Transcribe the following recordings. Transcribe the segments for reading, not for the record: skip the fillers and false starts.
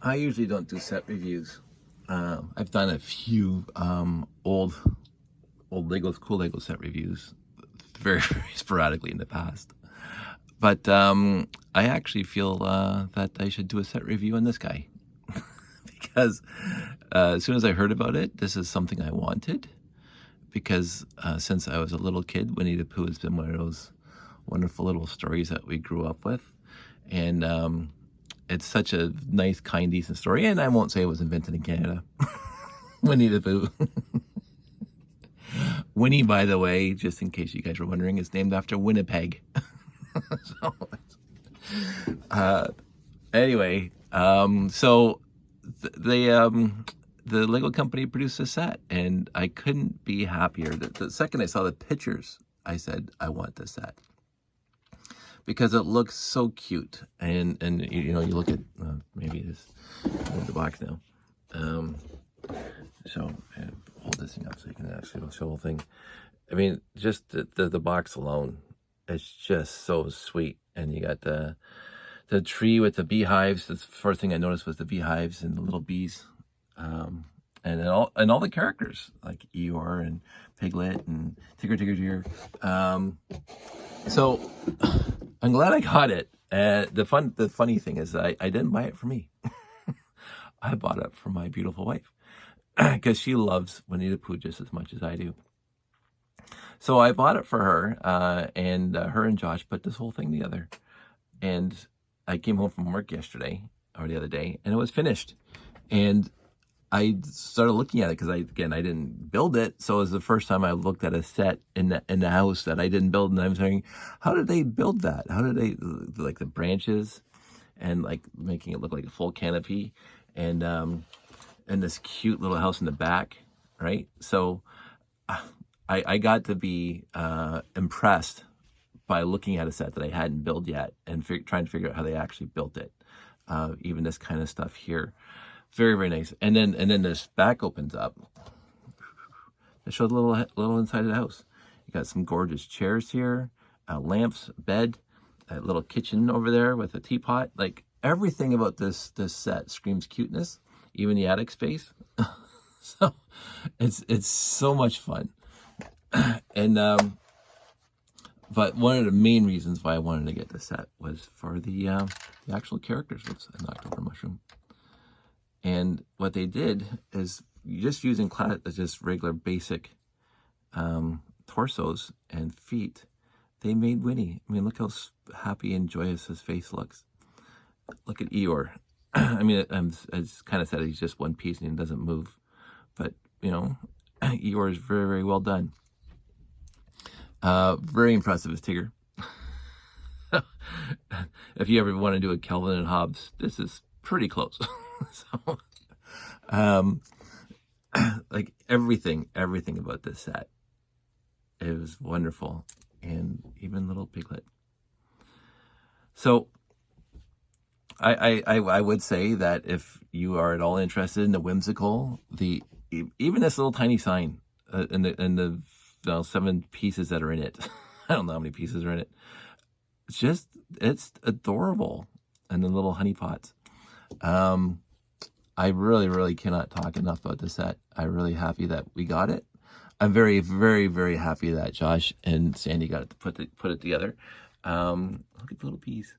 I usually don't do set reviews. I've done a few old Legos, cool Lego set reviews, very very sporadically in the past. But I actually feel that I should do a set review on this guy because as soon as I heard about it, this is something I wanted. Because since I was a little kid, Winnie the Pooh has been one of those wonderful little stories that we grew up with, and it's such a nice, kind, decent story. And I won't say it was invented in Canada. Winnie the Pooh. Winnie, by the way, just in case you guys were wondering, is named after Winnipeg. So, anyway, so the Lego company produced a set, and I couldn't be happier. The second I saw the pictures, I said, I want this set. Because it looks so cute, and you know, you look at maybe this the box now. So hold this thing up so you can actually show the whole thing. I mean, just the box alone, it's just so sweet. And you got the tree with the beehives. The first thing I noticed was the beehives and the little bees, and all the characters like Eeyore and Piglet and Tigger. So I'm glad I got it. The funny thing is I didn't buy it for me. I bought it for my beautiful wife because she loves Winnie the Pooh just as much as I do. So I bought it for her, and her and Josh put this whole thing together. And I came home from work yesterday or the other day, and it was finished. And I started looking at it because I didn't build it, so it was the first time I looked at a set in the house that I didn't build, and I was saying, how did they build that? How did they, like, the branches and like making it look like a full canopy, and this cute little house in the back, right? So I got to be impressed by looking at a set that I hadn't built yet and trying to figure out how they actually built it. Even this kind of stuff here. Very, very nice. And then this back opens up to show the little inside of the house. You got some gorgeous chairs here, lamps, bed, a little kitchen over there with a teapot. Like, everything about this set screams cuteness, even the attic space. So it's so much fun. And but one of the main reasons why I wanted to get this set was for the actual characters. Whoops, I knocked over a mushroom. And what they did is, just using just regular basic torsos and feet, they made Winnie. I mean, look how happy and joyous his face looks. Look at Eeyore. I mean, it's kind of sad he's just one piece and he doesn't move. But, you know, Eeyore is very, very well done. Very impressive as Tigger. If you ever want to do a Calvin and Hobbes, this is pretty close. So, like everything about this set, it was wonderful, and even little Piglet. So, I would say that if you are at all interested in the whimsical, even this little tiny sign, and the 7 pieces that are in it, I don't know how many pieces are in it. It's adorable, and the little honey pots. I really, really cannot talk enough about this set. I'm really happy that we got it. I'm very, very, very happy that Josh and Sandy got it to put it together. Look at the little bees.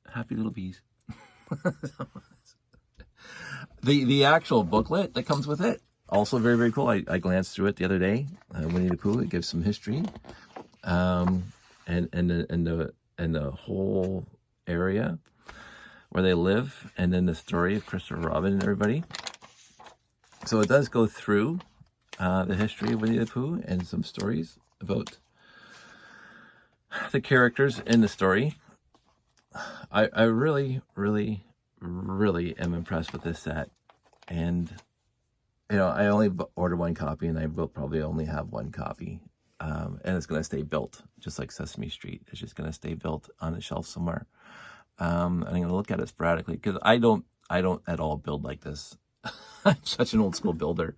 Happy little bees. The actual booklet that comes with it, also very, very cool. I glanced through it the other day. Winnie the Pooh. It gives some history, and the whole area where they live, and then the story of Christopher Robin and everybody. So it does go through the history of Winnie the Pooh and some stories about the characters in the story. I really, really, really am impressed with this set. And, you know, I only ordered 1 copy, and I will probably only have 1 copy. And it's going to stay built, just like Sesame Street. It's just going to stay built on a shelf somewhere. And I'm going to look at it sporadically, because I don't at all build like this. I'm such an old school builder.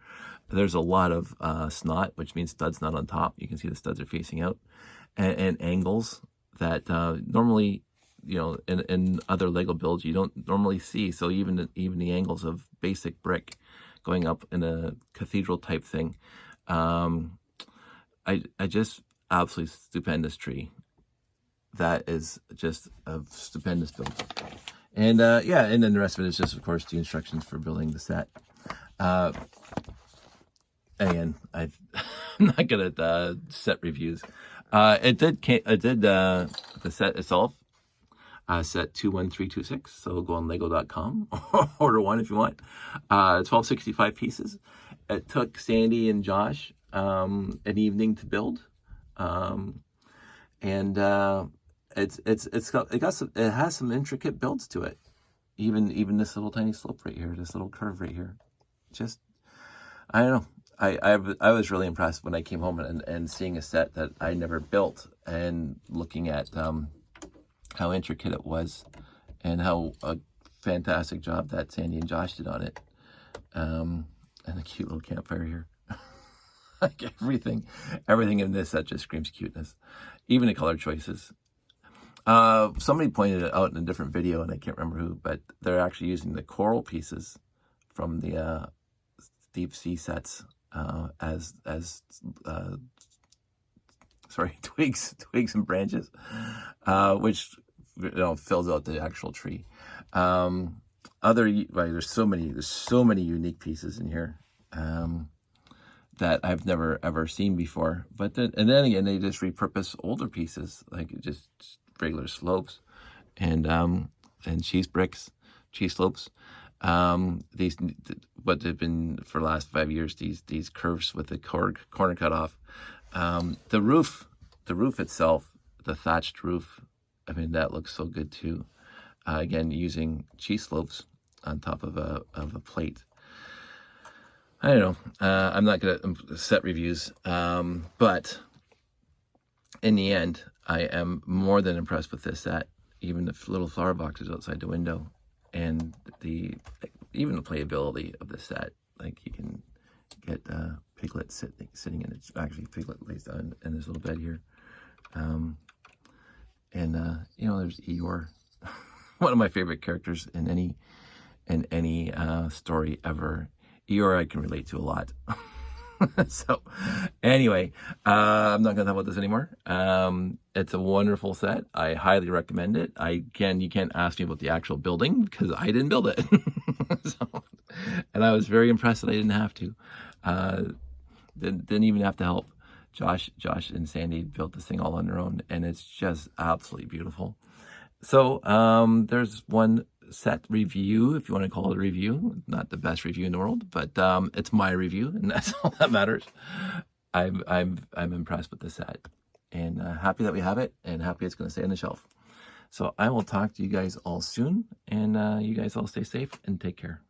There's a lot of snot, which means studs not on top. You can see the studs are facing out, and angles that normally in other Lego builds you don't normally see. So even the angles of basic brick going up in a cathedral type thing, I just absolutely stupendous tree. That is just a stupendous build. And yeah, and then the rest of it is just, of course, the instructions for building the set. Again, I'm not good at set reviews. The set itself, set 21326. So go on Lego.com, order one if you want. 1265 pieces. It took Sandy and Josh an evening to build, and it has some intricate builds to it. Even this little tiny slope right here, this little curve right here. Just, I don't know. I was really impressed when I came home and seeing a set that I never built, and looking at how intricate it was and how a fantastic job that Sandy and Josh did on it. And a cute little campfire here. Like everything in this set just screams cuteness. Even the color choices. Somebody pointed it out in a different video, and I can't remember who, but they're actually using the coral pieces from the deep sea sets as twigs and branches, which fills out the actual tree. There's so many unique pieces in here that I've never ever seen before. But then again, they just repurpose older pieces, like just regular slopes and cheese bricks, cheese slopes. These, what they've been for the last 5 years, these curves with the corner cut off. The roof itself, the thatched roof, I mean, that looks so good too. Again, using cheese slopes on top of a plate. I don't know. I'm not good at set reviews, but in the end, I am more than impressed with this set. Even the little flower boxes outside the window, and even the playability of the set. Like, you can get Piglet sitting in it. Actually, Piglet lays down in his little bed here. There's Eeyore, one of my favorite characters in any story ever. Eeyore I can relate to a lot. So anyway, I'm not gonna talk about this anymore. It's a wonderful set. I highly recommend it. You can't ask me about the actual building because I didn't build it. And I was very impressed that I didn't have to. Didn't even have to help. Josh and Sandy built this thing all on their own, and it's just absolutely beautiful. So there's one set review, if you want to call it a review. Not the best review in the world, but it's my review, and that's all that matters. I'm impressed with the set, and happy that we have it, and happy it's going to stay on the shelf. So I will talk to you guys all soon, and you guys all stay safe and take care.